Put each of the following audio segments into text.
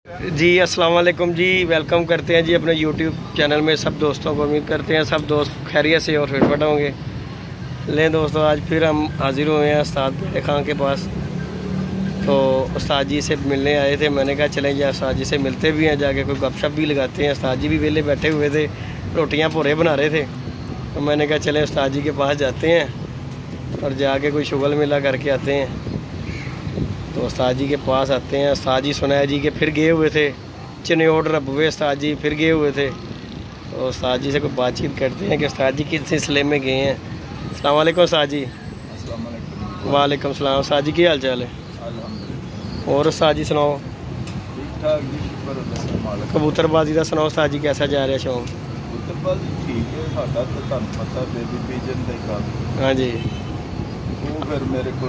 जी अस्सलाम वालेकुम जी, वेलकम करते हैं जी अपने यूट्यूब चैनल में सब दोस्तों को। उम्मीद करते हैं सब दोस्त खैरियत से और फिटफट होंगे। लें दोस्तों, आज फिर हम हाजिर हुए हैं उस्ताद मेरे खां के पास। तो उस्ताद जी से मिलने आए थे। मैंने कहा चलें जी उस्ताद जी से मिलते भी हैं, जाके कोई गपशप भी लगाते हैं। उस्ताद जी भी वेले बैठे हुए थे, रोटियाँ भोरे बना रहे थे। तो मैंने कहा चलें उस्ताद जी के पास जाते हैं और जाके कोई शुगल मेला करके आते हैं। तो उस्ताद जी के पास आते हैं। उस्ताद जी सुनाया जी के फिर गए हुए थे चिन्योड़ रबुए, उस्ताद जी फिर गए हुए थे। तो उस्ताद जी से कोई बातचीत करते हैं कि उस्ताद जी किस सिलसिले में गए हैं। अस्सलाम वालेकुम उस्ताद जी। वालेकुम सलाम। उस्ताद जी क्या हाल चाल है? और उस्ताद जी सुनाओ। ठीक ठाक जी, शुक्र। कबूतरबाजी का सुनाओ उस्ताद जी, कैसा जा रहा है शौक? कबूतरबाजी ठीक है साडा, तो तुहानू पता बेबी पीजन का काम। हाँ जी। वो फिर मेरे को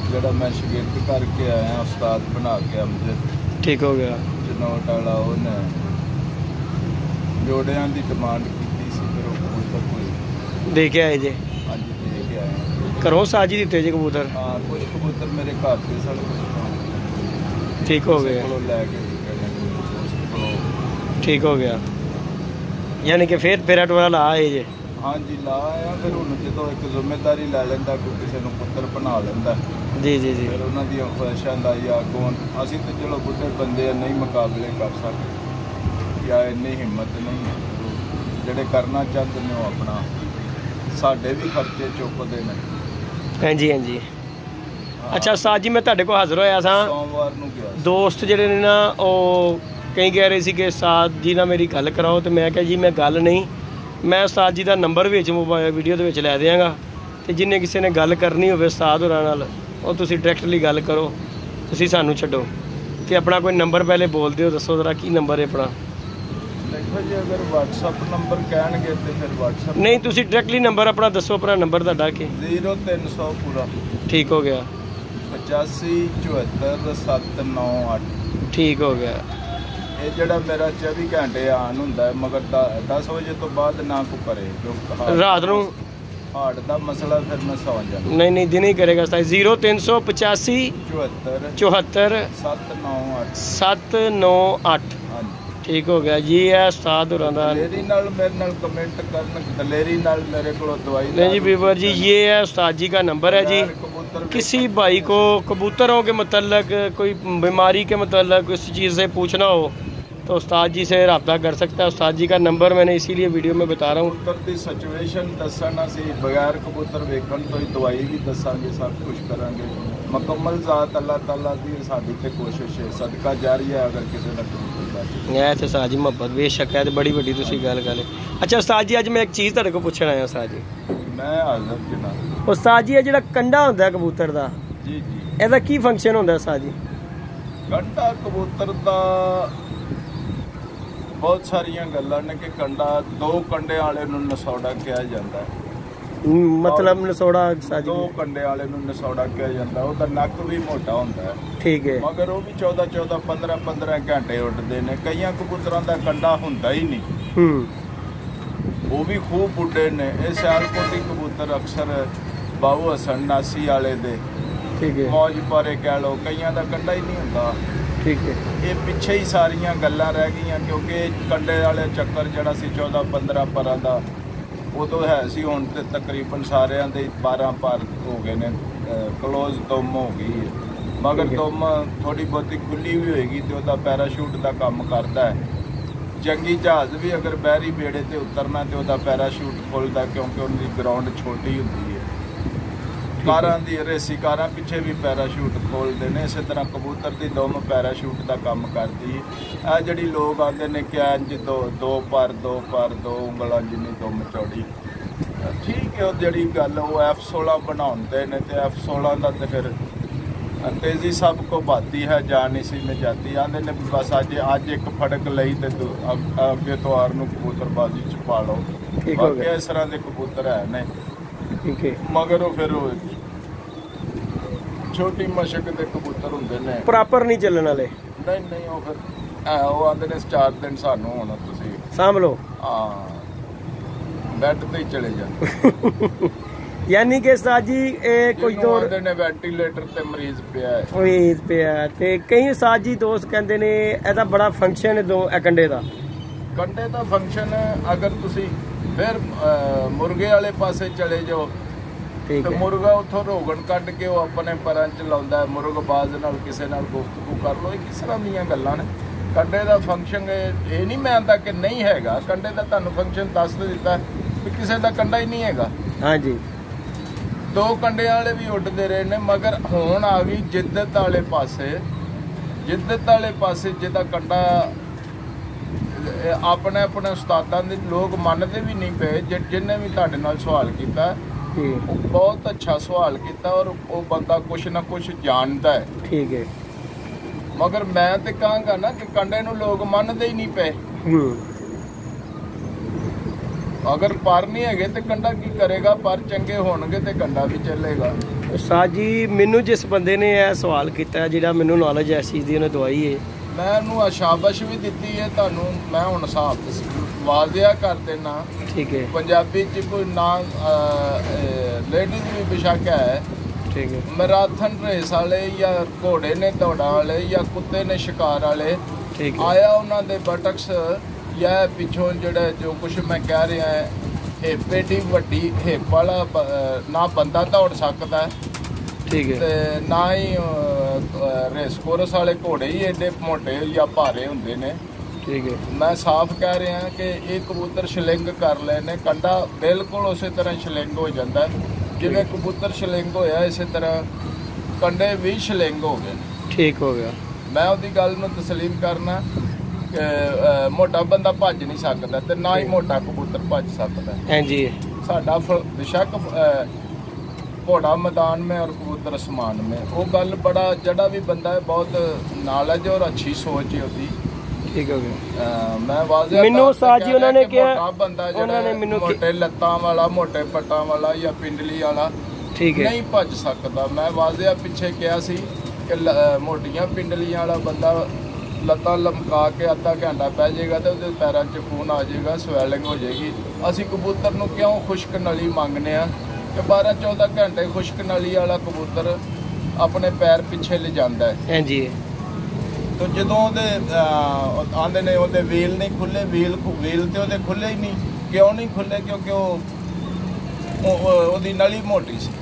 जरा मैं शिगिर्द करके आया उस्ताद बना के अमजद ठीक हो गया चनौट वाला, उन्हें जोड़ियां की डिमांड की सी, फिर वो कबूतर कोई दे के आए जे? हाँ जी दे के आए। घरों उस्ताद जी दिते जे कबूतर? हाँ, कुछ कबूतर मेरे घर से सड़ ठीक हो गया। लैके ठीक हो गया, यानी कि फिर फेरा टोरा ला आए जे? हाँ जी ला आया। फिर हूँ जो एक जिम्मेदारी लै लेंदा, कोई किसी को पुत्र बना लेंदा जी जी जी। फिर उन्होंने ख्वाहिशों का या कौन असी तो चलो बुढ़े बंदे नहीं मुकाबले कर सकते या इन्नी हिम्मत नहीं है। जोड़े करना चाहते हैं वो अपना साढ़े भी खर्चे चुकते हैं। हाँ जी हाँ जी। अच्छा उस्ताद जी, मैं तुहाडे कोल हाज़र होया सा सोमवार नूं गया दोस्त जिहड़े ने ना, ਉਹ कई कह रहे सी कि उस्ताद जी नाल मेरी गल कराओ। तो मैं कहा जी मैं गल नहीं, मैं उस्ताद जी का नंबर विच मोबाइल वीडियो दे विच लै देंगा। तो जिन्हें किसी ने गल करनी होवे उस्ताद होरां नाल, ਉਹ ਤੁਸੀਂ डायरैक्टली गल करो, ਤੁਸੀਂ ਸਾਨੂੰ ਛੱਡੋ। ਤੇ ਆਪਣਾ ਕੋਈ ਨੰਬਰ ਪਹਿਲੇ ਬੋਲ ਦਿਓ, ਦੱਸੋ ਜ਼ਰਾ ਕੀ ਨੰਬਰ ਹੈ ਆਪਣਾ? देखो जी, अगर WhatsApp नंबर कहेंगे तो फिर WhatsApp नहीं, ਤੁਸੀਂ डायरैक्टली नंबर अपना दसो, अपना नंबर ਤੁਹਾਡਾ ਕੀ? 0300 पूरा ठीक हो गया। 85 74 798 ठीक हो गया। ये जड़ा मेरा 24 घंटे आन होंगे, मगर 10 बजे तो बाद ना को करे रात नूं हार्ट का मसला, फिर मैं सौ जाना। नहीं नहीं दिन ही करेगा। 0385 74 798। ठीक हो गया जी। है उस्ताद होरां दा दलेरी नाल मेरे नाल कमेंट करन, दलेरी नाल मेरे को दवाई नहीं जी वीवर जी, ये है उस्ताद जी का नंबर है जी। किसी भाई को कबूतरों के मतलब कोई बीमारी के मतलब किसी चीज़ से पूछना हो तो उस्ताद जी से रब्ता कर सकता है। उस्ताद जी का नंबर मैंने इसीलिए वीडियो में बता रहा हूँ। कबूतर की सिचुएशन दसना सी, बगैर कबूतर वेखण तो ही दवाई भी दसांगे, सब कुछ करांगे। मुकम्मल ज़ात अल्लाह ताला की साडी ते कोशिश है, सदका जारी है। अगर किसी ने है तो उस्ताद जी मोहब्बत बेशक है, तो बड़ी बड़ी तुसी गल कर। अच्छा उस्ताद जी, अज मैं एक चीज़ तुहाडे को पुछण आया उस्ताद जी। मैं हाज़र जनाब। उस्ताद जी, जिहड़ा कंडा हुंदा कबूतर दा, जी जी, ਇਹਦਾ ਕੀ फंक्शन हुंदा उस्ताद जी? कंडा कबूतर दा बहुत सारिया गल्लां ने कि कंडा दो कंडे वाले नूं नसौड़ा कहा जाता है। मतलब नसौड़ा उस्ताद जी? दो कंडे वाले नूं नसौड़ा कहा जाता है। उसका नक भी मोटा होंदा है, ठीक है, मगर वो भी 14 15 घंटे उड़ते हैं। कई कबूतरों का कंडा होंदा ही नहीं, वो भी खूब बुढ़े ने। ये सियालकोटी कबूतर अक्सर बाबू हसन नासी वाले दे, ठीक है, मौज पारे कह लो, कई का कंडा ही नहीं होंदा, ठीक है। ये पिछे ही सारिया गल्लां रह गई, क्योंकि कंडे वाले चक्कर जड़ा सी 14-15 पर का उदों है सी, हुण ते तकरीबन सारिਆਂ ਦੇ 12 पर हो गए ने। क्लोज दुम हो गई है, मगर दुम थोड़ी बहुती खुली भी होएगी तो वह पैराशूट का काम करता है। जंगी जहाज़ भी अगर बहरी बेड़े ते उतरना तो वह पैराशूट खुलता, क्योंकि उनकी ग्राउंड छोटी होंगी है। कारां दी रेसी कारां पिछे भी पैराशूट खोलते हैं, इस तरह कबूतर की दुम पैराशूट का काम करती है। आ जिहड़ी लोग आते हैं कि इंज दो पर दो उंगलों जिन्नी दुम चौड़ी, ठीक है। जिहड़ी गल वो F16 बनाते हैं, तो F16 का तो फिर तेज़ी सब को भाती है, जान इसी में जाती। आते ने बस अज एक फड़क लई तो अगे तो आर नूं कबूतरबाजी च पा लो। बाकी इस तरह के कबूतर है ने, ठीक है, मगर वो फिर छोटी मशक के कबूतर होंगे ने, प्रॉपर नहीं चलने वाले। नहीं वो फिर वो आते ने 4 दिन सानू होना तुसीं सांभ लो, हाँ बेड ते ही चले जाओ। यानी कि उस्ताद जी कुछ दौर ने वेंटिलेटर ते मरीज पिया ते कई उस्ताद जी दोस्त कहते ने एदा बड़ा फंक्शन है कंडे दा फंक्शन। अगर तुसी फिर मुर्गे वाले पासे चले जाओ तो मुर्गा उथों रोगन कट के वो अपने पर च लाउंदा है, मुर्गबाज नाल किसे नाल गुफ्तगू कर लो। किस तरह दीयां गल्लां ने। कंडे दा फंक्शन ये नहीं मैं आंदा कि नहीं हैगा, कंडे दा तुहानू फंक्शन दस दिता कि किसी दा कंडा ही नहीं हैगा। हाँ जी, दो कंडे वाले भी उड्डते रहे ने, मगर हुण आ गई जिद्दत वाले पासे। जिद्दत वाले पासे जिहदा कंडा अपने अपने उस्तादां दे लोग मनते भी नहीं पे। जिन्हें भी तुहाडे नाल सवाल किया बहुत अच्छा सवाल किया और वो बंदा कुछ ना कुछ जानता है। ठीक है, मगर मैं तो कहूँगा ना कि कंडे नूं लोग मनते ही नहीं पे। अगर पर नहीं है तो कंडा की करेगा, पर चंगे होणगे तो कंडा भी चलेगा। उस्ताद जी मैनू जिस बंदे ने यह सवाल किया जिहड़ा मैनू नॉलेज इस चीज़ की उन्हें दवाई है, मैं उन्होंने शाबाश भी दी है। तुहानू मैं हुण साफ वाजिया कर देना। ठीक है, पंजाबी च कोई ना लेडीज भी बेशक है। ठीक है, मैराथन रेस वाले या घोड़े ने दौड़ा वाले या कुत्ते ने शिकार वाले आया उन्होंने बटक्स या पिछों जो कुछ मैं कह रहा है हिप एडी वड्डी हिप वाला ना बंदा दौड़ सकता है। ठीक है, ते ना ही रेस कोरस वाले घोड़े ही एडे मोटे या भारे होंदे ने। ठीक है, मैं साफ कह रहा कि ये कबूतर शलिंग कर लेने, कंडा बिल्कुल उस तरह शलिंग हो जाता है जिवें कबूतर शलिंग होया, इस तरह कंडे भी शलिंग हो गए। ठीक हो गया, मैं उहदी गल नूं तस्लीम करना कि मोटा बंदा भज नहीं सकता ते ना ही मोटा कबूतर भज सकता है। हाँ जी, साडा बेशक घोड़ा मैदान में और कबूतर आसमान में। वो गल बड़ा जड़ा भी बंदा है बहुत नॉलेज और अच्छी सोच है उसकी। ठीक हो गया, मैं वाज़ेह मैनू उस्ताद जी उन्होंने क्या बंदा मोटे लत्तां वाला मोटे पट्टां वाला या पिंडली वाला ठीक है नहीं भज सकता। मैं वाज़ेह पिछे कहा सी कि मोटियां पिंडलियां वाला बंदा लत्तां लमका के अद्धा घंटा बह जाएगा तो उसके पैरों च खून आ जाएगा, स्वैलिंग हो जाएगी। असी कबूतर नूं क्यों खुश्क नली मंगने आ कि 12-14 घंटे खुश्क नली वाला कबूतर अपने पैर पिछे ले जाता है। हाँ जी, तो जदों आंदे ने उहदे वील नहीं खुले, वील तो उहदे खुले ही नहीं। क्यों नहीं खुले? क्योंकि वो नली मोटी सी।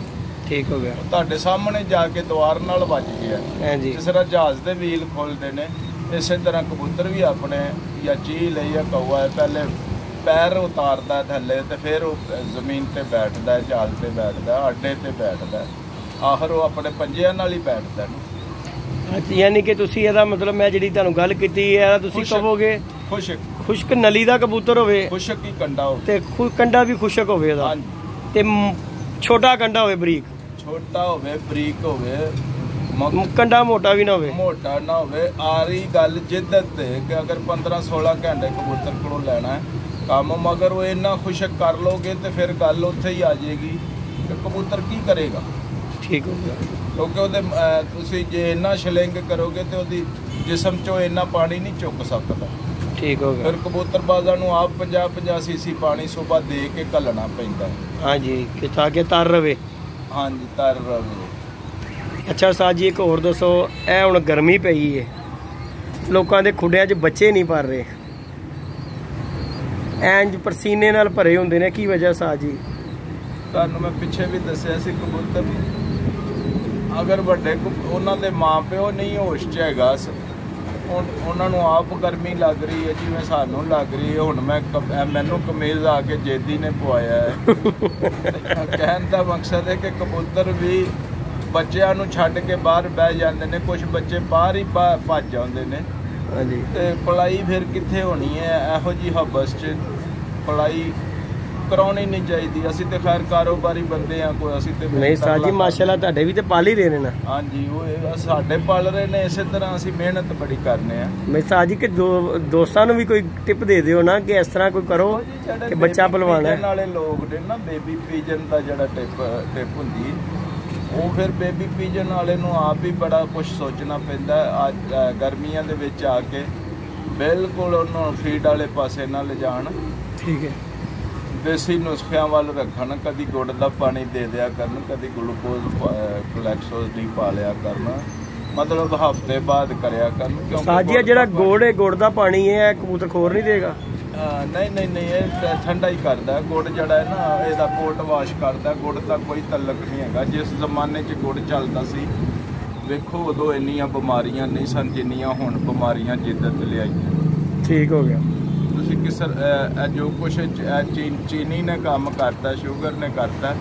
ठीक हो गया, तुहाडे सामने जाके द्वार नाल वज गया। हाँ जी, जिस तरह जहाज़ के वील खोलते हैं इस तरह कबूतर भी अपने या चील है या कौआ है पहले पैर उतारता थले तो फिर वो जमीन पर बैठता है, जाल पर बैठता है, अड्डे पर बैठता है, आखिर वो अपने पंजियां नाल ही बैठता है। यानी कि तुसी ਇਹਦਾ मतलब मैं ਜਿਹੜੀ ਤੁਹਾਨੂੰ ਗੱਲ ਕੀਤੀ ਹੈ ਤੁਸੀਂ ਕਹੋਗੇ ਖੁਸ਼ਕ ਨਲੀ ਦਾ ਕਬੂਤਰ ਹੋਵੇ, ਖੁਸ਼ਕ ਹੀ ਕੰਡਾ ਹੋਵੇ ਤੇ ਕੰਡਾ ਵੀ ਖੁਸ਼ਕ ਹੋਵੇ ਇਹਦਾ ਤੇ ਛੋਟਾ ਕੰਡਾ ਹੋਵੇ, ਬਰੀਕ ਛੋਟਾ ਹੋਵੇ, ਬਰੀਕ ਹੋਵੇ, ਕੰਡਾ ਮੋਟਾ ਵੀ ਨਾ ਹੋਵੇ, ਮੋਟਾ ਨਾ ਹੋਵੇ। ਆ ਰਹੀ ਗੱਲ ਜਿੱਦਤ ਤੇ ਕਿ ਅਗਰ 15-16 ਘੰਟੇ ਕਬੂਤਰ ਕੋਲੋਂ ਲੈਣਾ ਹੈ ਕੰਮ, ਮਗਰ ਉਹ ਇੰਨਾ ਖੁਸ਼ਕ ਕਰ ਲੋਗੇ ਤੇ ਫਿਰ ਗੱਲ ਉੱਥੇ ਹੀ ਆ ਜਾਏਗੀ ਕਿ ਕਬੂਤਰ ਕੀ ਕਰੇਗਾ। ਠੀਕ ਹੋ ਗਿਆ, क्योंकि वो जे इन्ना शलिंग करोगे तो जिसम चो इन्ना पानी नहीं चुक सकता। ठीक हो गया, फिर कबूतरबाजा नूं आप 50-50 सीसी पानी सुबह दे के घलना पैंदा है। हाँ जी, कि ताकि तर रवे। हाँ जी, तर रवे। अच्छा साज जी एक होर दसो, ए हुण गर्मी पई है, लोकां दे खुड्डियां च बच्चे नहीं पर रहे, इंज पसीने नाल भरे हुंदे ने, की वजह साज जी? तुहानूं मैं पिछे भी दस्सिया सी कबूतर अगर वड्डे उन्होंने माँ प्यो नहीं होश च हैगा, उन्होंने आप गर्मी लग रही है जिवें सानू लग रही है। हुण मैनू कमीज आके जेदी ने पवाया है। कहने का मकसद है कि कबूतर भी बच्चों नूं छड्ड के बाहर बह जाते हैं, कुछ बच्चे बाहर ही भज जाते हैं। ते पलाई फिर कित्थे होनी है इहो जी हबस च, पलाई कराउणी नहीं चाहिए। असी तो खैर कारोबारी बंदे हैं, कोई असी तो नहीं साज जी माशाल्लाह तुहाडे भी तो पाल ही रहे ने ना। हाँ जी, वो साडे पाल रहे ने, इस तरह असी मेहनत बड़ी करने हैं। मैं साज जी के दोस्तां नूं भी कोई टिप दे दिओ ना कि इस तरह कोई करो कि बच्चा पलवाना है। नाले लोग ने ना बेबी पीजन का जिहड़ा टिप हुंदी वो फिर बेबी पीजन वाले नूं आप भी बड़ा कुछ सोचना पैंदा है। गर्मियां दे विच आके बिल्कुल उन्होंने फीड वाले पासे ना ले जाण। ठीक है, ਦੇਸੀ ਨੁਸਖਿਆਂ ਵੱਲ ਰੱਖਣ, ਕਦੀ ਗੁੜ ਦਾ ਪਾਣੀ ਦੇ ਦਿਆ ਕਰਨ, ਕਦੀ ਗਲੂਕੋਜ਼ ਫਲੈਕਸੋਜ਼ ਨਹੀਂ ਪਾ ਲਿਆ ਕਰਨ, ਮਤਲਬ ਹਫ਼ਤੇ ਬਾਅਦ ਕਰਿਆ ਕਰਨ। ਸਾਜੀ ਜਿਹੜਾ ਗੁੜ ਹੈ, ਗੁੜ ਦਾ ਪਾਣੀ ਹੈ, ਕਬੂਤਰ ਖੋਰ ਨਹੀਂ ਦੇਗਾ? ਨਹੀਂ, ਇਹ ਠੰਡਾ ਹੀ ਕਰਦਾ। ਗੁੜ ਜਿਹੜਾ ਹੈ ਨਾ, ਇਹਦਾ ਪੋਟ ਵਾਸ਼ ਕਰਦਾ। ਗੁੜ ਦਾ ਕੋਈ ਤਲਕ ਨਹੀਂ ਹੈਗਾ। ਜਿਸ ਜ਼ਮਾਨੇ 'ਚ ਗੁੜ ਚੱਲਦਾ ਸੀ, ਵੇਖੋ ਉਦੋਂ ਇੰਨੀਆਂ ਬਿਮਾਰੀਆਂ ਨਹੀਂ ਸਨ ਜਿੰਨੀਆਂ ਹੁਣ ਬਿਮਾਰੀਆਂ ਜਿੱਦਤ ਲਿਆਈਆਂ। ਠੀਕ ਹੋ ਗਿਆ। ਤੁਸੀਂ ਜੋ ਕੁਛ ਚੀਨੀ ਨੇ ਕੰਮ ਕਰਤਾ, ਸ਼ੂਗਰ ਨੇ ਕਰਤਾ,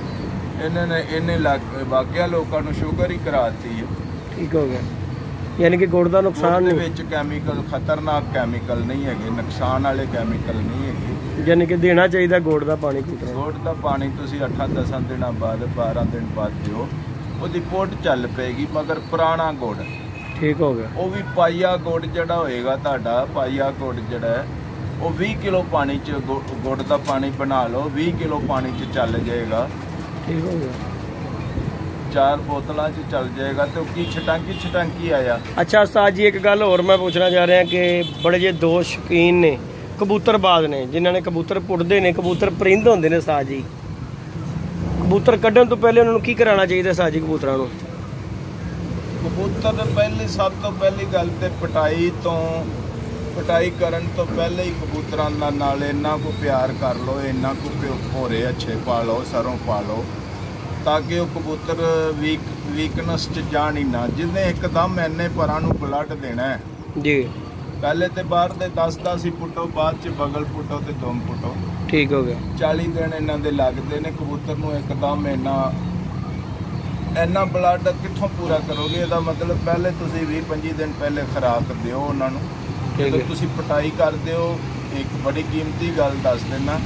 ਇਹਨੇ ਬਾਕੀਆਂ ਲੋਕਾਂ ਨੂੰ ਸ਼ੂਗਰ ਹੀ ਕਰਾਤੀ ਹੈ। ਠੀਕ ਹੋ ਗਿਆ। ਯਾਨੀ ਕਿ ਗੁੜ ਦਾ ਨੁਕਸਾਨ ਨਹੀਂ ਵਿੱਚ ਕੈਮੀਕਲ, ਖਤਰਨਾਕ ਕੈਮੀਕਲ ਨਹੀਂ ਹੈਗੇ, ਨੁਕਸਾਨ ਵਾਲੇ ਕੈਮੀਕਲ ਨਹੀਂ ਹੈਗੇ। ਯਾਨੀ ਕਿ ਦੇਣਾ ਚਾਹੀਦਾ ਗੁੜ ਦਾ ਪਾਣੀ। ਗੁੜ ਦਾ ਪਾਣੀ ਤੁਸੀਂ 8-10 ਦਿਨਾਂ ਬਾਅਦ, 12 ਦਿਨ ਬਾਅਦ ਦਿਓ, ਉਹਦੀ ਪੋਟ ਚੱਲ ਪਏਗੀ। ਮਗਰ ਪੁਰਾਣਾ ਗੁੜ, ਠੀਕ ਹੋ ਗਿਆ, ਉਹ ਵੀ ਪਾਈਆ ਗੁੜ ਜਿਹੜਾ ਹੋਏਗਾ ਤੁਹਾਡਾ, ਪਾਈਆ ਗੁੜ ਜਿਹੜਾ ਹੈ ਉਹ 20 ਕਿਲੋ ਪਾਣੀ 'ਚ ਗੁੜ ਦਾ ਪਾਣੀ ਬਣਾ ਲਓ, 20 ਕਿਲੋ ਪਾਣੀ 'ਚ ਚੱਲ ਜਾਏਗਾ। ਠੀਕ ਹੋ ਗਿਆ। 4 ਬੋਤਲਾਂ 'ਚ ਚੱਲ ਜਾਏਗਾ। ਤੇ ਉਹ ਕੀ ਛਟਾਂਕੀ ਆਇਆ। ਅੱਛਾ ਉਸਤਾਦ ਜੀ, ਇੱਕ ਗੱਲ ਹੋਰ ਮੈਂ ਪੁੱਛਣਾ ਚਾਹ ਰਿਹਾ ਕਿ ਬੜੇ ਜੇ ਦੋ ਸ਼ੌਕੀਨ ਨੇ, ਕਬੂਤਰਬਾਜ਼ ਨੇ, ਜਿਨ੍ਹਾਂ ਨੇ ਕਬੂਤਰ ਪੁੱਟਦੇ ਨੇ, ਕਬੂਤਰ ਪਰਿੰਦ ਹੁੰਦੇ ਨੇ ਉਸਤਾਦ ਜੀ, ਕਬੂਤਰ ਕੱਢਣ ਤੋਂ ਪਹਿਲੇ ਉਹਨਾਂ ਨੂੰ ਕੀ ਕਰਾਉਣਾ ਚਾਹੀਦਾ ਉਸਤਾਦ ਜੀ ਕਬੂਤਰਾਂ ਨੂੰ? ਕਬੂਤਰ ਸਭ ਤੋਂ ਪਹਿਲੀ ਗੱਲ ਤੇ ਪਟਾਈ ਕਰਨ ਤੋਂ ਪਹਿਲੇ ਹੀ ਕਬੂਤਰਾਂ ਦਾ ਨਾਲ ਇੰਨਾ ਕੁ ਪਿਆਰ ਕਰ ਲਓ, ਇੰਨਾ ਕੁ ਭੋਰੇ ਅੱਛੇ ਪਾ ਲਓ, ਸਰੋਂ ਪਾ ਲਓ, ਤਾਂ ਕਿ ਉਹ ਕਬੂਤਰ ਵੀਕਨੈਸ 'ਚ ਜਾਣ ਹੀ ਨਾ। ਜਿਹਨੇ ਇੱਕਦਮ ਇੰਨੇ ਪਰਾਂ ਨੂੰ ਬਲੱਡ ਦੇਣਾ ਹੈ ਜੀ, ਪਹਿਲੇ ਤੇ ਬਾਹਰ ਦੇ 10-10 ਹੀ ਪੁੱਟੋ, ਬਾਅਦ 'ਚ ਬਗਲ ਪੁੱਟੋ ਤੇ ਦਮ ਪੁੱਟੋ। ਠੀਕ ਹੋ ਗਿਆ। 40 ਦਿਨ ਇਹਨਾਂ ਦੇ ਲੱਗਦੇ ਨੇ। ਕਬੂਤਰ ਨੂੰ ਇੱਕਦਮ ਇੰਨਾ ਬਲੱਡ ਕਿੱਥੋਂ ਪੂਰਾ ਕਰੋਗੇ? ਇਹਦਾ ਮਤਲਬ ਪਹਿਲੇ ਤੁਸੀਂ 20-25 ਦਿਨ ਪਹਿਲੇ ਖੁਰਾਕ ਦਿਓ ਉਹਨਾਂ ਨੂੰ। ਜਦੋਂ ਤੁਸੀਂ ਪਟਾਈ ਕਰਦੇ ਹੋ, ਇੱਕ ਬੜੀ ਕੀਮਤੀ ਗੱਲ ਦੱਸ ਦੇਣਾ,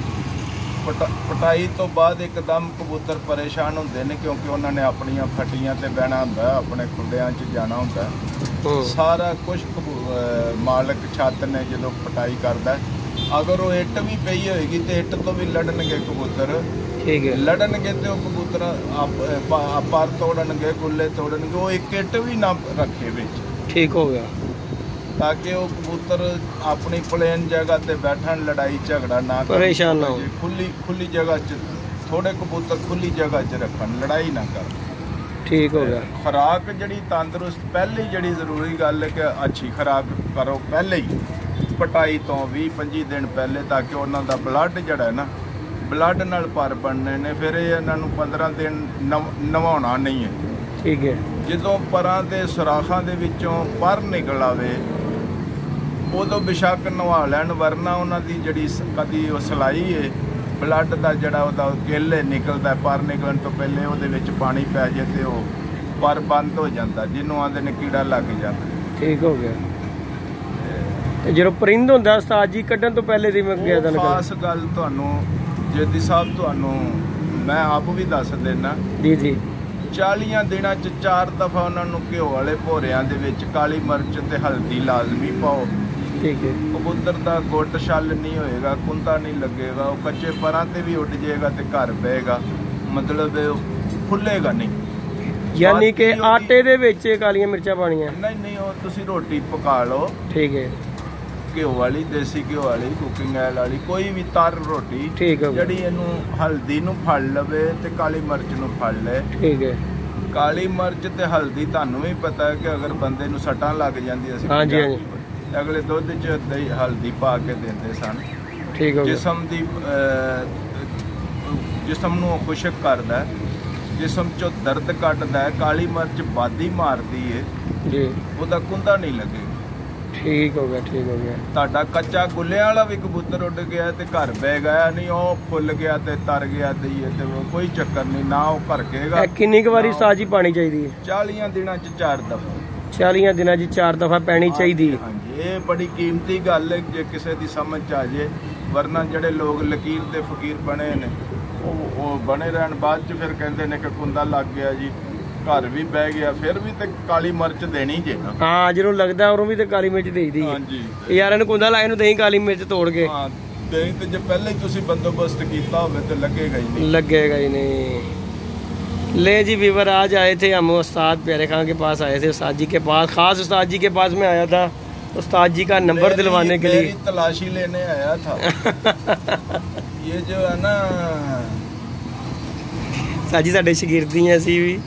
ਪਟਾਈ ਤੋਂ ਬਾਅਦ ਇੱਕਦਮ ਕਬੂਤਰ ਪਰੇਸ਼ਾਨ ਹੁੰਦੇ ਨੇ, ਕਿਉਂਕਿ ਉਹਨਾਂ ਨੇ ਆਪਣੀਆਂ ਫੱਟੀਆਂ ਤੇ ਬਹਿਣਾ ਹੁੰਦਾ, ਆਪਣੇ ਖੁੱਡਿਆਂ 'ਚ ਜਾਣਾ ਹੁੰਦਾ। ਸਾਰਾ ਕੁਛ ਮਾਲਕ ਛੱਤ ਨੇ ਜਦੋਂ ਪਟਾਈ ਕਰਦਾ, ਅਗਰ ਉਹ ਇੱਟ ਵੀ ਪਈ ਹੋਏਗੀ ਤੇ ਇੱਟ ਤੋਂ ਵੀ ਲੜਨਗੇ ਕਬੂਤਰ। ਠੀਕ ਹੈ। ਲੜਨਗੇ ਤੇ ਉਹ ਕਬੂਤਰ ਪਰ ਤੋੜਨਗੇ, ਗੁੱਲੇ ਤੋੜਨਗੇ। ਉਹ ਇੱਕ ਇੱਟ ਵੀ ਨਾ ਰੱਖੇ ਵਿੱਚ। ਠੀਕ ਹੋ ਗਿਆ। ਤਾਂ ਕਿ ਉਹ ਕਬੂਤਰ ਆਪਣੀ ਪਲੇਨ ਜਗ੍ਹਾ ਤੇ ਬੈਠਣ, ਲੜਾਈ ਝਗੜਾ ਨਾ ਕਰਨ, ਪਰੇਸ਼ਾਨ ਨਾ ਹੋਣ। ਖੁੱਲੀ ਜਗ੍ਹਾ 'ਚ, ਥੋੜੇ ਕਬੂਤਰ ਖੁੱਲੀ ਜਗ੍ਹਾ 'ਚ ਰੱਖਣ, ਲੜਾਈ ਨਾ ਕਰਨ। ਠੀਕ ਹੋ ਗਿਆ। ਖੁਰਾਕ ਜਿਹੜੀ ਤੰਦਰੁਸਤ, ਪਹਿਲੀ ਜਿਹੜੀ ਜ਼ਰੂਰੀ ਗੱਲ ਹੈ ਕਿ ਅੱਛੀ ਖੁਰਾਕ ਕਰੋ ਪਹਿਲੇ ਹੀ, ਪਟਾਈ ਤੋਂ 20-25 ਦਿਨ ਪਹਿਲੇ, ਤਾਂ ਕਿ ਉਹਨਾਂ ਦਾ ਬਲੱਡ ਜਿਹੜਾ ਹੈ ਨਾ, ਬਲੱਡ ਨਾਲ ਭਰ ਬਣਨੇ ਨੇ। ਫਿਰ ਇਹਨਾਂ ਨੂੰ 15 ਦਿਨ ਨਵਾਉਣਾ ਨਹੀਂ ਹੈ। ਠੀਕ ਹੈ। ਜਦੋਂ ਪਰਾਂ ਦੇ ਸੁਰਾਖਾਂ ਦੇ ਵਿੱਚੋਂ ਪਰ ਨਿਕਲ ਆਵੇ, ਉਦੋਂ ਬੇਸ਼ੱਕ ਨਵਾ ਲੈਣ, ਵਰਨਾ ਉਹਨਾਂ ਦੀ ਜਿਹੜੀ ਕਦੀ ਉਹ ਸਲਾਈ ਹੈ, ਬਲੱਡ ਦਾ ਜਿਹੜਾ ਉਹਦਾ ਕਿੱਲ ਨਿਕਲਦਾ, ਪਰ ਨਿਕਲਣ ਤੋਂ ਪਹਿਲੇ ਉਹਦੇ ਵਿੱਚ ਪਾਣੀ ਪੈ ਜਾਏ ਤੇ ਉਹ ਪਰ ਬੰਦ ਹੋ ਜਾਂਦਾ, ਜਿਹਨੂੰ ਆਂਦੇ ਨੇ ਕੀੜਾ ਲੱਗ ਜਾਂਦਾ। ਠੀਕ ਹੋ ਗਿਆ। ਤੇ ਜਦੋਂ ਪਰਿੰਦ ਹੁੰਦਾ ਉਸਤਾਦ ਜੀ, ਕੱਢਣ ਤੋਂ ਪਹਿਲੇ ਦੀ ਮੈਂ ਗਿਆ ਤਾਂ ਖਾਸ ਗੱਲ ਤੁਹਾਨੂੰ ਜੇਦੀ ਸਾਹਿਬ ਤੁਹਾਨੂੰ ਮੈਂ ਆਪ ਵੀ ਦੱਸ ਦੇਣਾ ਜੀ। 40 ਦਿਨਾਂ 'ਚ 4 ਦਫਾ ਉਹਨਾਂ ਨੂੰ ਘਿਓ ਵਾਲੇ ਭੋਰਿਆਂ ਦੇ ਵਿੱਚ ਕਾਲੀ ਮਿਰਚ ਤੇ ਹਲਦੀ ਲਾਜ਼ਮੀ ਪਾਓ। ਠੀਕ ਹੈ। ਕਬੂਤਰ ਦਾ ਗੁੱਟ ਛਲ ਨਹੀਂ ਹੋਏਗਾ, ਕੁੰਦਾ ਨਹੀਂ ਲੱਗੇਗਾ, ਉਹ ਕੱਚੇ ਪਰਾਂ ਤੇ ਵੀ ਉੱਡ ਜਾਏਗਾ ਤੇ ਘਰ ਪਏਗਾ, ਮਤਲਬ ਖੁੱਲੇਗਾ ਨਹੀਂ। ਯਾਨੀ ਕਿ ਆਟੇ ਦੇ ਵਿੱਚ ਕਾਲੀਆਂ ਮਿਰਚਾਂ ਪਾਣੀਆਂ? ਨਹੀਂ, ਉਹ ਤੁਸੀਂ ਰੋਟੀ ਪਕਾ ਲਓ। ਠੀਕ ਹੈ। ਘਿਓ ਵਾਲੀ, ਦੇਸੀ ਘਿਓ ਵਾਲੀ, ਕੁਕਿੰਗ ਆਇਲ ਵਾਲੀ, ਕੋਈ ਵੀ ਤਰ ਰੋਟੀ, ਜਿਹੜੀ ਇਹਨੂੰ ਹਲਦੀ ਨੂੰ ਫੜ ਲਵੇ ਤੇ ਕਾਲੀ ਮਿਰਚ ਨੂੰ ਫੜ ਲੈ। ਠੀਕ ਹੈ। ਕਾਲੀ ਮਿਰਚ ਤੇ ਹਲਦੀ ਤੁਹਾਨੂੰ ਵੀ ਪਤਾ ਹੈ ਕਿ ਅਗਰ ਬੰਦੇ ਨੂੰ ਸੱਟਾਂ ਲੱਗ ਜਾਂਦੀਆਂ ਸੀ, ਹਾਂਜੀ, ਅਗਲੇ ਦੁੱਧ 'ਚ ਹਲਦੀ ਪਾ ਕੇ ਦਿੰਦੇ ਸਨ। ਠੀਕ ਹੈ। ਜਿਸਮ ਨੂੰ ਖੁਸ਼ਕ ਕਰਦਾ, ਜਿਸਮ 'ਚੋਂ ਦਰਦ ਕੱਢਦਾ ਹੈ। ਕਾਲੀ ਮਿਰਚ ਬਾਦੀ ਮਾਰਦੀ ਹੈ ਜੀ, ਉਹਦਾ ਕੁੰਦਾ ਨਹੀਂ ਲੱਗੇਗਾ। ਠੀਕ ਹੋ ਗਿਆ। ਠੀਕ ਹੋ ਗਿਆ। ਤੁਹਾਡਾ ਕੱਚਾ ਗੁੱਲਿਆਂ ਵਾਲਾ ਵੀ ਕਬੂਤਰ ਉੱਡ ਗਿਆ ਤੇ ਘਰ ਬਹਿ ਗਿਆ, ਨਹੀਂ ਉਹ ਫੁੱਲ ਗਿਆ ਤੇ ਤਰ ਗਿਆ ਤੇ ਕੋਈ ਚੱਕਰ ਨਹੀਂ, ਨਾ ਉਹ ਭਰਕੇਗਾ। ਕਿੰਨੀ ਕੁ ਵਾਰੀ ਸਾਜੀ ਪਾਣੀ ਚਾਹੀਦੀ ਹੈ? 40 ਦਿਨਾਂ 'ਚ 4 ਦਫਾ। 40 ਦਿਨਾਂ 'ਚ 4 ਦਫਾ ਪੈਣੀ ਚਾਹੀਦੀ ਹੈ। ਹਾਂਜੀ, ਇਹ ਬੜੀ ਕੀਮਤੀ ਗੱਲ ਹੈ ਜੇ ਕਿਸੇ ਦੀ ਸਮਝ 'ਚ ਆ ਜੇ, ਵਰਨਾ ਜਿਹੜੇ ਲੋਕ ਲਕੀਰ ਤੇ ਫਕੀਰ ਬਣੇ ਨੇ ਉਹ ਬਣੇ ਰਹਿਣ, ਬਾਅਦ 'ਚ ਫਿਰ ਕਹਿੰਦੇ ਨੇ ਕਿ ਕੁੰਦਾ ਲੱਗ ਗਿਆ ਜੀ, ਘਰ ਵੀ ਬਹਿ ਗਿਆ। ਫਿਰ ਵੀ ਤੇ ਕਾਲੀ ਮਿਰਚ ਦੇਣੀ ਜੇ ਨਾ। ਹਾਂ, ਜਿਹਨੂੰ ਲੱਗਦਾ ਉਹਨੂੰ ਵੀ ਤੇ ਕਾਲੀ ਮਿਰਚ ਦੇਈਦੀ ਹੈ। ਹਾਂਜੀ, ਯਾਰ ਇਹਨੂੰ ਕੁੰਦਾ ਲਾਏ ਨੂੰ ਦਹੀਂ ਕਾਲੀ ਮਿਰਚ ਤੋੜ ਕੇ। ਹਾਂ, ਦਹੀਂ ਤੇ ਜੇ ਪਹਿਲਾਂ ਹੀ ਤੁਸੀਂ ਬੰਦੋਬਸਤ ਕੀਤਾ ਹੋਵੇ ਤੇ ਲੱਗੇਗਾ ਹੀ नहीं। लगेगा ही नहीं। ले जी वीवर, आज आए थे हम उस्ताद प्यारे खान के पास आए थे, उस्ताद जी के पास, ख़ास उस्ताद जी के पास में आया था उस्ताद जी का नंबर दिलवाने के लिए तलाशी लेने आया था। ये जो है ना साजी साडे शगिर्दी हैं, असी भी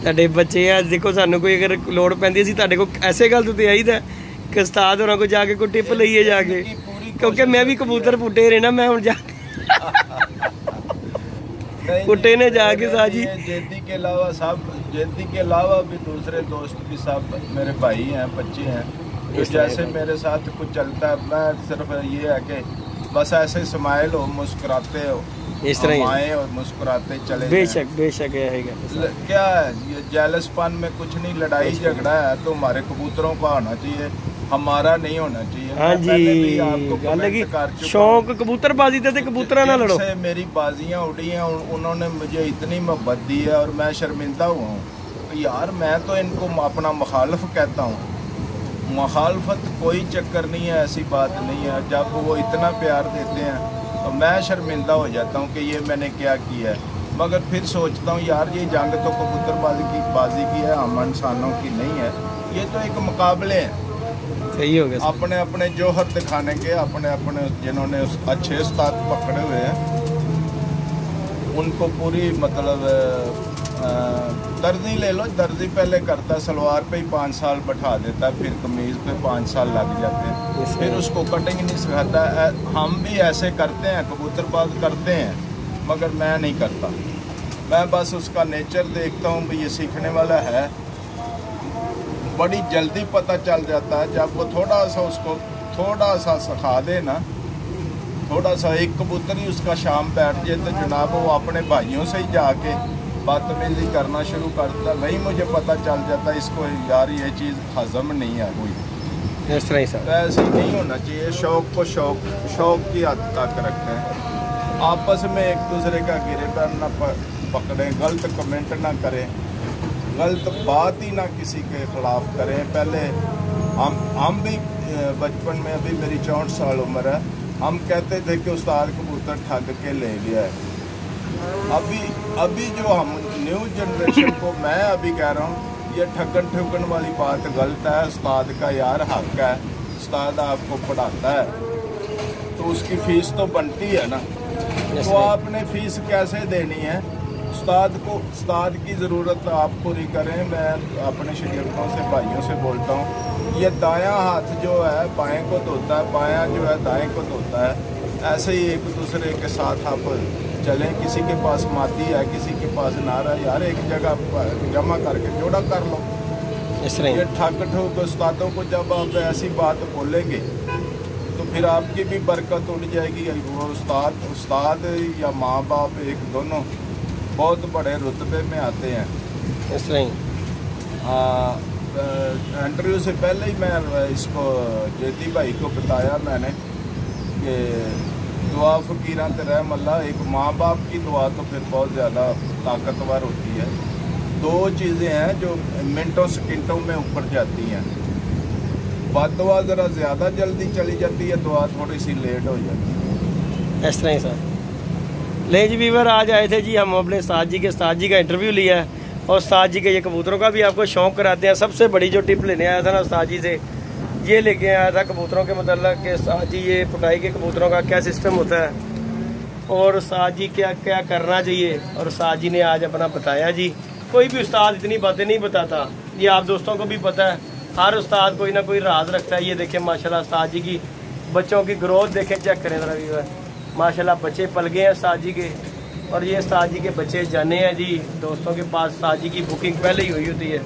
साडे बच्चे हैं। देखो सानू कोई अगर लोड़ पैंदी असी तुहाडे को ऐसे गल तो आईदा कि उस्ताद होरां को जाके कोई टिप लईए जाके, क्योंकि मैं भी कबूतर पुट्टे रहे ना, मैं हुण जा पुट्टे ने जाके साजी जेदी के अलावा सब, जेदी के अलावा भी दूसरे दोस्त भी सब मेरे भाई हैं, बच्चे हैं। तो जैसे मेरे साथ कुछ चलता है, मैं सिर्फ ये है कि बस ऐसे स्माइल हो, मुस्कुराते हो, इस तरह आए और मुस्कुराते चले। बेशक बेशक है क्या है ये जेलसपन में कुछ नहीं, लड़ाई झगड़ा है तो हमारे कबूतरों का होना चाहिए, हमारा नहीं होना चाहिए। हाँ जी, आपको शौक कबूतरबाजी थे, कबूतर ना लड़ो। मेरी बाजियां उड़ी हैं, उन्होंने मुझे इतनी मोहब्बत दी है और मैं शर्मिंदा हुआ हूँ यार। मैं तो इनको अपना मुखालफ कहता हूँ। मुखालफत कोई चक्कर नहीं है, ऐसी बात नहीं है। जब वो इतना प्यार देते हैं तो मैं शर्मिंदा हो जाता हूँ कि ये मैंने क्या किया है। मगर फिर सोचता हूँ यार ये जंग तो कबूतरबाजी की है, हम इंसानों की नहीं है। ये तो एक मुकाबले हैं, सही हो गया। अपने अपने जोहर दिखाने के, अपने अपने जिन्होंने अच्छे उस्ताद पकड़े हुए हैं उनको पूरी मतलब दर्जी ले लो। दर्जी पहले करता सलवार पे ही 5 साल बैठा देता है, फिर कमीज़ पे 5 साल लग जाते हैं, फिर उसको कटिंग नहीं सिखाता। हम भी ऐसे करते हैं, कबूतरबाज करते हैं, मगर मैं नहीं करता। मैं बस उसका नेचर देखता हूँ भी ये सीखने वाला है। बड़ी जल्दी पता चल जाता है जब वो थोड़ा सा उसको थोड़ा सा सिखा दे ना, थोड़ा सा एक कबूतर ही उसका शाम बैठ जाए तो जनाब वो अपने भाइयों से ही जाके बदतमीजी करना शुरू करता। नहीं, मुझे पता चल जाता इसको यार ये चीज़ हजम नहीं है कोई। इस तरह ही सर ऐसे ही नहीं होना चाहिए। शौक को शौक की हद तक रखें, आपस में एक दूसरे का गिरेबान ना पकड़ें, गलत कमेंट ना करें, गलत बात ही ना किसी के ख़िलाफ़ करें। पहले हम भी बचपन में, अभी मेरी 64 साल उम्र है, हम कहते थे कि उस्ताद कबूतर ठग के ले लिया है। अभी जो हम न्यू जनरेशन को मैं अभी कह रहा हूँ ये ठगन ठुगन वाली बात गलत है। उस्ताद का यार हक है, उस्ताद आपको पढ़ाता है तो उसकी फ़ीस तो बनती है ना। तो आपने फ़ीस कैसे देनी है? उस्ताद की ज़रूरत आप पूरी करें। मैं अपने शागिर्दों से, भाइयों से बोलता हूँ ये दायां हाथ जो है बाएं को धोता है, बायां जो है दाएं को धोता है। ऐसे ही एक दूसरे के साथ आप चलें। किसी के पास माती है, किसी के पास नारा, यार एक जगह जमा करके जोड़ा कर लो। इस तरह ये ठग ठोक उस्तादों को जब आप ऐसी बात बोलेंगे तो फिर आपकी भी बरकत उड़ जाएगी। वो उस्ताद या माँ बाप एक दोनों बहुत बड़े रुतबे में आते हैं। इस तरह ही इंटरव्यू से पहले ही मैं इसको जेदी भाई को बताया मैंने कि दुआ फ़कीरां ते रहम अल्लाह। एक माँ बाप की दुआ तो फिर बहुत ज़्यादा ताकतवर होती है। 2 चीज़ें हैं जो मिनटों सेकंडों में ऊपर जाती हैं। दुआ ज़रा ज़्यादा जल्दी चली जाती है, दुआ थोड़ी सी लेट हो जाती है। इस तरह ही सर। ले जी वीवर, आज आए थे जी हम अपने उस्ताद जी का इंटरव्यू लिया है और उस्ताद जी के ये कबूतरों का भी आपको शौक़ कराते हैं। सबसे बड़ी जो टिप लेने आया था ना उस्ताद जी से, ये लेके आया था कबूतरों के मतलब कि उस्ताद जी ये पुटाई के कबूतरों का क्या सिस्टम होता है और उस्ताद जी क्या क्या करना चाहिए। और उस्ताद जी ने आज अपना बताया जी। कोई भी उस्ताद इतनी बातें नहीं बताता, ये आप दोस्तों को भी पता है। हर उस्ताद कोई ना कोई राज रखता है। ये देखें माशाल्लाह उस्ताद जी की बच्चों की ग्रोथ देखें, चेक करें ज़रा वीवर, माशाल्लाह बच्चे पल गए हैं उस्ताद जी के। और ये उस्ताद जी के बच्चे जाने हैं जी दोस्तों के पास। उस्ताद जी की बुकिंग पहले ही हुई होती है।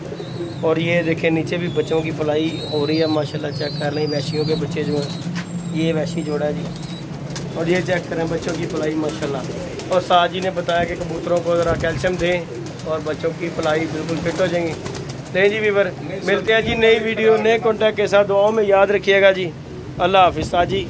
और ये देखें नीचे भी बच्चों की पलाई हो रही है माशाल्लाह, चेक कर लें। वैशियों के बच्चे जो हैं, ये वैशी जोड़ा है जी। और ये चेक करें बच्चों की पलाई माशाल्लाह। और उस्ताद जी ने बताया कि कबूतरों को ज़रा कैल्शियम दें और बच्चों की पलाई बिल्कुल फिट हो जाएंगी। नहीं जी वीवर, मिलते हैं जी नई वीडियो नए कॉन्टैक्ट के साथ। दुआओं में याद रखिएगा जी। अल्लाह हाफिज़ जी।